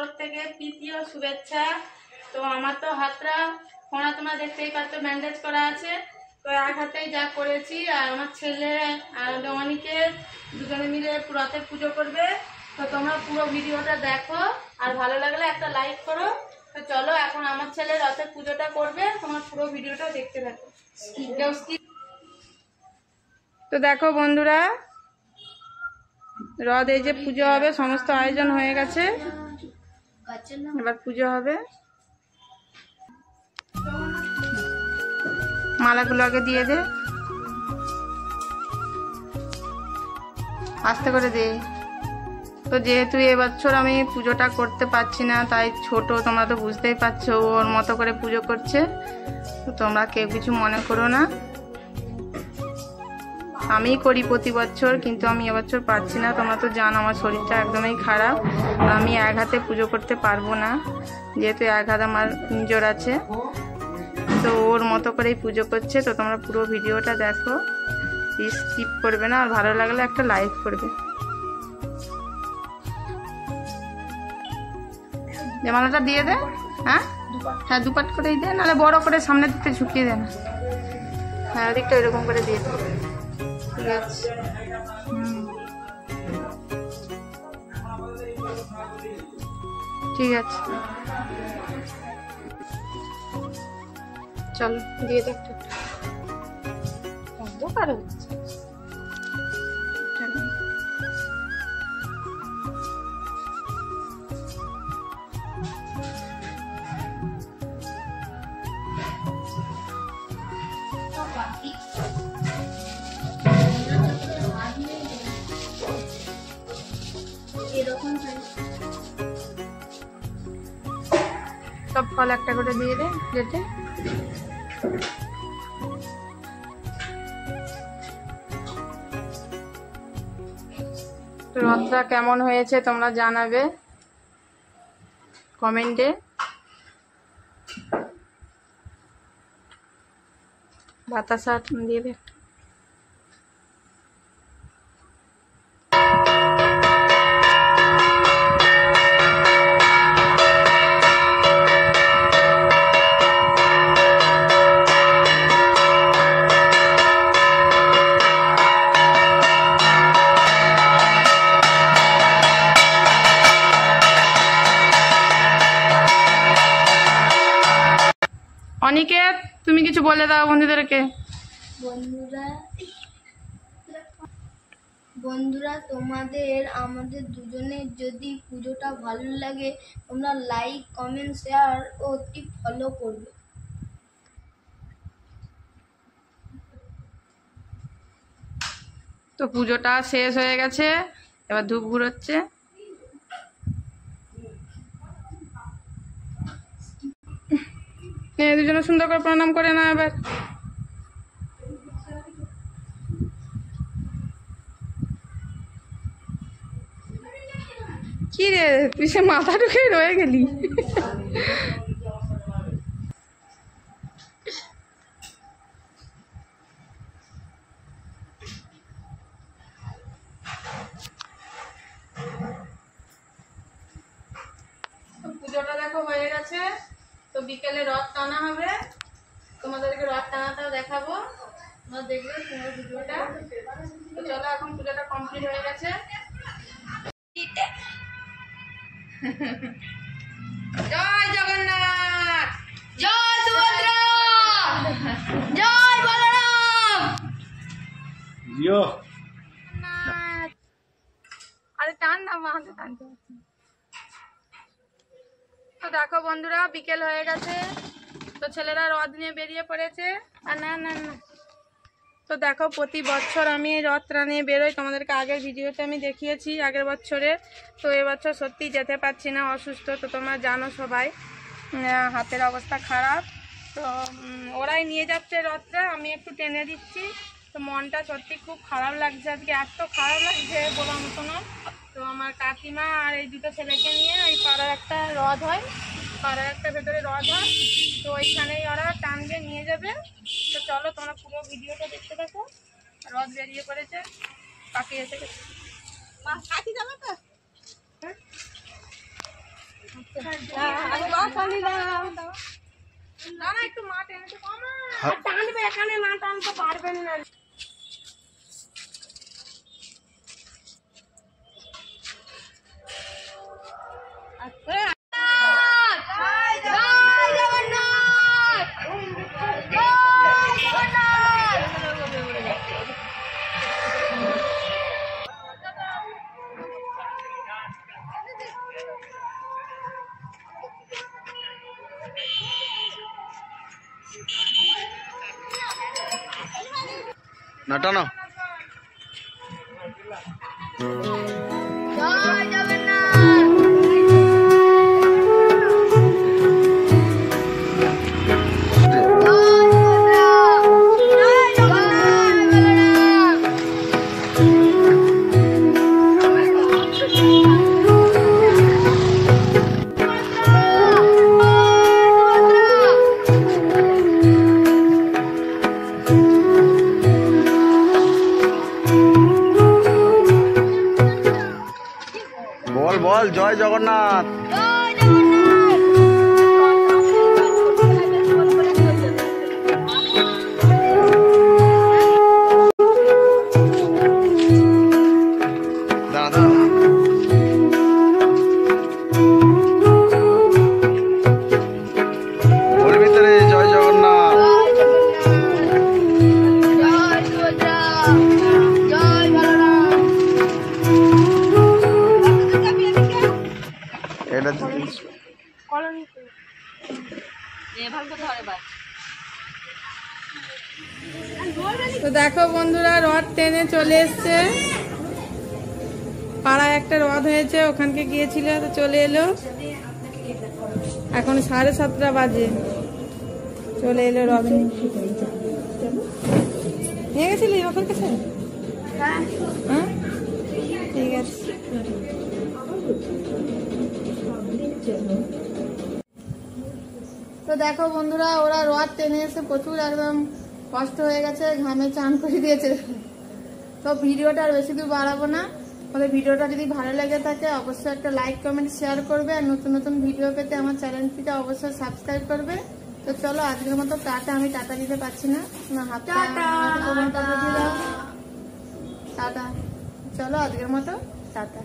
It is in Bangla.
তরফ থেকে প্রীতি ও শুভেচ্ছা। তো আমার তো হাতটা ফোনা তোমরা দেখতেই পাচ্ছ, ব্যান্ডেজ করা আছে। তো এক হাতেই যা করেছি। আর আমার ছেলে আর অনিকে দুজনে মিলে রথের পুজো করবে। তো তোমরা পুরো ভিডিওটা দেখো, আর ভালো লাগলে একটা লাইক করো। তো চলো এখন আমার ছেলে রথের পুজোটা করবে, তোমার পুরো ভিডিওটা দেখতে থাকো। তো দেখো বন্ধুরা, রথ এই যে পুজো হবে, সমস্ত আয়োজন হয়ে গেছে, এবার পুজো হবে। মালাগুলো আগে দিয়ে দে, আস্তে করে দে। তো যেহেতু এবছর আমি পুজোটা করতে পারছি না, তাই ছোট, তোমরা তো বুঝতেই পারছো, ওর মতো করে পুজো করছে। তো তোমরা কেউ কিছু মনে করো না, আমি করি প্রতি বছর, কিন্তু আমি এবছর পারছি না। তোমরা তো জানো আমার শরীরটা একদমই খারাপ, আমি এক হাতে পুজো করতে পারবো না, যেহেতু এক হাত আমার নিজের আছে। তো ওর মতো করেই পুজো করছে। তো তোমরা পুরো ভিডিওটা দেখো, স্কিপ করবে না, আর ভালো লাগলে একটা লাইক করবে। যে মালাটা দিয়ে দে। হ্যাঁ হ্যাঁ, দুপাট করেই দে, নাহলে বড় করে সামনের দিকটা ঝুঁকিয়ে দে না। হ্যাঁ, ওদিকটা এরকম করে দিয়ে দে। ঠিক আছে, ঠিক আছে, চলো দিয়ে দে একটা। অন্ধকার হচ্ছে। সব ফল একটা করে দিয়ে দে প্লেটে। রথটা কেমন হয়েছে তোমরা জানাবে কমেন্টে। বাতাসা দিয়ে দে। অনিকেত, তুমি কিছু বলে দাও বন্ধুদেরকে। বন্ধুরা তোমাদের আমাদের দুজনের যদি পুজোটা ভালো লাগে, তোমরা লাইক, কমেন্ট, শেয়ার ও একটি ফলো করবে। তো পুজোটা শেষ হয়ে গেছে, এবার ধূপ ঘুরোচ্ছে। দুজনে সুন্দর করে প্রণাম করে না এবার। কি রে, তুই সে মাথা ঢুকে রয়ে গেলি। পুজোটা দেখো হয়ে গেছে। তো বিকেলে রথ টানা হবে, তোমাদেরকে রথ টানাটাও দেখাবো, তোমরা দেখবে তোমার ভিডিওটা। তো চলো, এখন পুজোটা কমপ্লিট হয়ে গেছে। জয় জগন্নাথ, জয় সুভদ্রা, জয় বলরাম। আরে টান না, মাকে টানতে। তো দেখো বন্ধুরা, বিকেল হয়ে গেছে। তো ছেলেরা রথ নিয়ে বেরিয়ে পড়েছে। আর না না না, তো দেখো প্রতি বছর আমি রথটা নিয়ে বেরোই, তোমাদেরকে আগের ভিডিওতে আমি দেখিয়েছি আগের বছরে। তো এবছর সত্যি যেতে পারছি না, অসুস্থ। তো তোমরা জানো সবাই, হাতের অবস্থা খারাপ। তো ওরাই নিয়ে যাচ্ছে রথটা, আমি একটু টেনে দিচ্ছি। তো মনটা সত্যি খুব খারাপ লাগছে আজকে, এত খারাপ লাগছে বলার মতো না। তো আমার কাকিমা আর এই দুটো ছেলেকে নিয়ে ওই পাড়ার একটা রথ হয়, পাড়ার একটা ভেতরে রথ হয়, তো ওইখানেই ওরা টানবে, নিয়ে যাবে। তো চলো তোমরা পুরো ভিডিওটা দেখতে থাকো। রথ বেরিয়ে পড়েছে, কাকি এসে গেছে। কাকি যাবে তো, না না একটু মা টেনে তো কমা টানবে, এখানে না টানতে পারবেন না। না টানো। জয় জগন্নাথ। বল বল জয় জগন্নাথ। দাঁড়া দাঁড়া। ওর ভিতরে জয় জগন্নাথ। জয় সুভদ্রা, জয় বলরাম। এটা তো দেখো বন্ধুরা রথ টেনে চলে এসছে, পাড়ায় একটা রথ হয়েছে, ওখানকে গিয়েছিল তো চলে এলো। এখন 7:30 বাজে, চলে এলো রথ নিয়ে গেছিলি রথের কাছে। হ্যাঁ ঠিক আছে। তো দেখো বন্ধুরা ওরা রথ টেনে এসে প্রচুর একদম কষ্ট হয়ে গেছে, ঘামে চান করে দিয়েছে। তো ভিডিওটা আর বেশি দূর বাড়াবো না। ওদের ভিডিওটা যদি ভালো লেগে থাকে অবশ্যই একটা লাইক কমেন্ট শেয়ার করবে, আর নতুন নতুন ভিডিও পেতে আমার চ্যানেলটিকে অবশ্যই সাবস্ক্রাইব করবে। তো চলো আজকের মতো টাটা। আমি টাটা দিতে পারছি না, টাটা। চলো আজকের মতো টাটা।